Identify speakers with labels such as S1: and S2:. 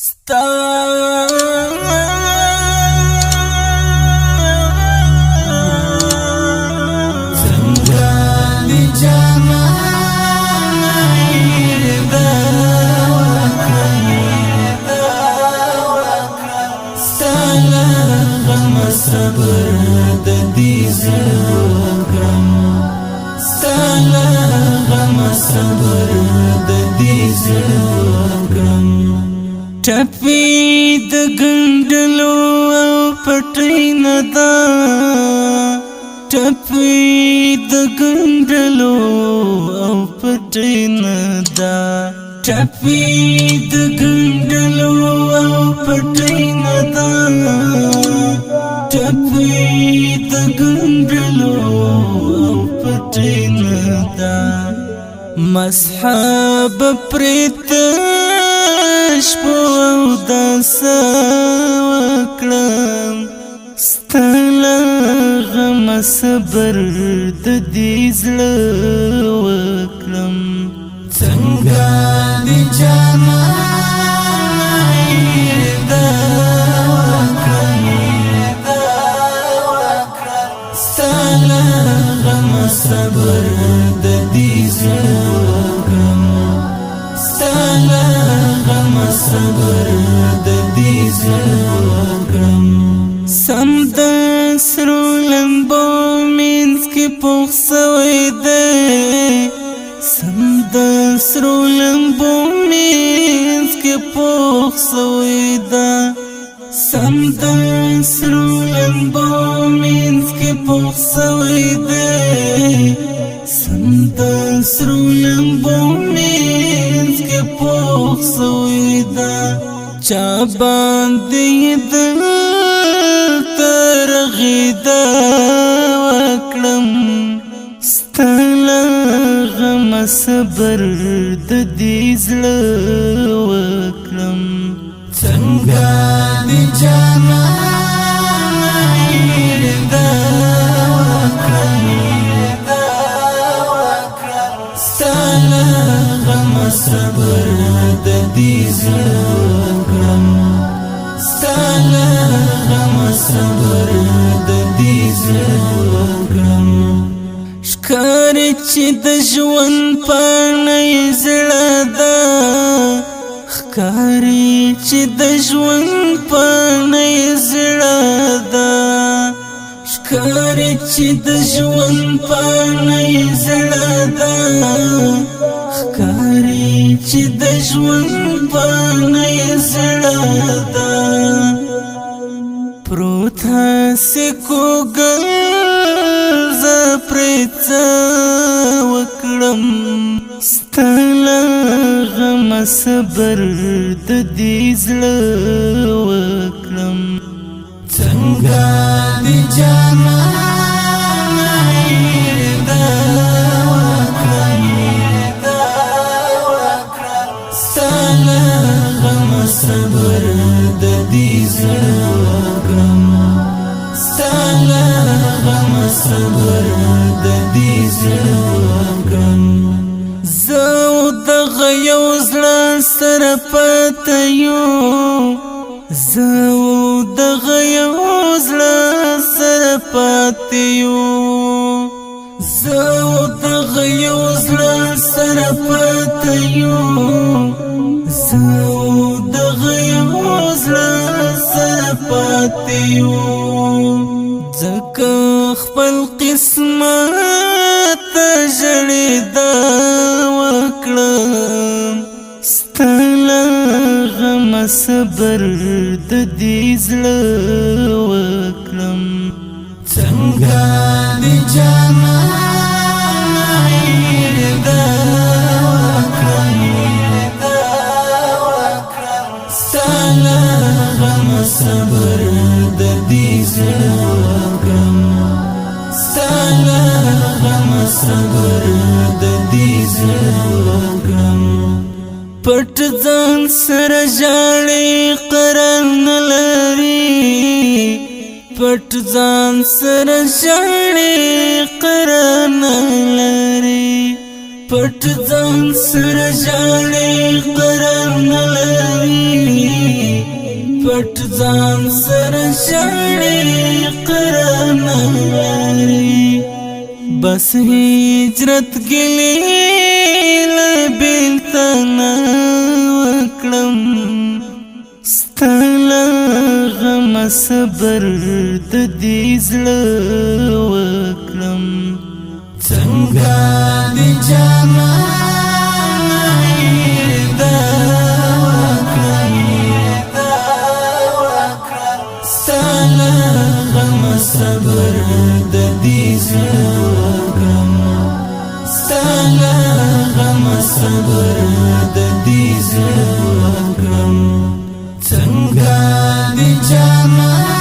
S1: ستا زنګاني جانا صبر د دې زړګم ستاله غم صبر د دې زړګم ټپي د ګندلو او پټي نه دا ټپي د ګندلو او پټي نه دا ټپي د ګندلو او پټي نه دا ټپي د ګندلو او پټي نه دا مصحاب پرت شپو د سوکړم ستاله غم صبر د دې زړه وکړم څنګه دې جانا صبر د دې زړګم ستاله غم صبر د دې زړګم سم د سرو لمبو مینځ کې پوخ سوی دی سم د سرو لمبو مینځ کې پوخ سوی دی سم د سرو لمبو مینځ کې پوخ سوی دی سم د سرو لمبو مینځ کې پوخ سوی دی چا باندې دلته رغېده وکړم ستاله غم صبر د دې زړه وکړم څنګه دې جانا ستاله غم صبر د دې زړګم ستاله غم صبر د دې زړګم ښکاري چې د ژوند پاڼه زړه ده ښکاري چې د ژوند پاڼه زړه ده ښکاري چې د ژوند پاڼه زړه ده ښکاري چې د ژوند پاڼه زړه ده پروت هسې کوږل زه پرې څه وکړم ستاله غم صبر د دې زړه وکړم څنګه دې جانا ستاله غم صبر د دې زړګم ستاله غم صبر د دې زړګم زه دغه یو زړه سره پاته یم زه دغه یو زړه سره پاته یم زه دغه یو زړه سره پاته یم زه دغه یو زړه سره پاته یم ځکه خپل قسمت ته ژړېدا وکړم ستاله غم صبر د دې زړه وکړم څنګه دې جانا ستاله غم صبر د دې زړګم ستاله غم صبر د دې زړګم پټ ځان سره ژاړې قرار نه لري پټ ځان سره ژاړې قرار نه لري پټ ځان سره ژاړې قرار نه لري پټ ځان سره شړې قران لري بس هجرت ګلې لبلتن وکړم ستاله غم صبر د دې زړه وکړم څنګه دې جانا صبر د دې زړه ستاله غم صبر د دې زړه څنګه دې جانا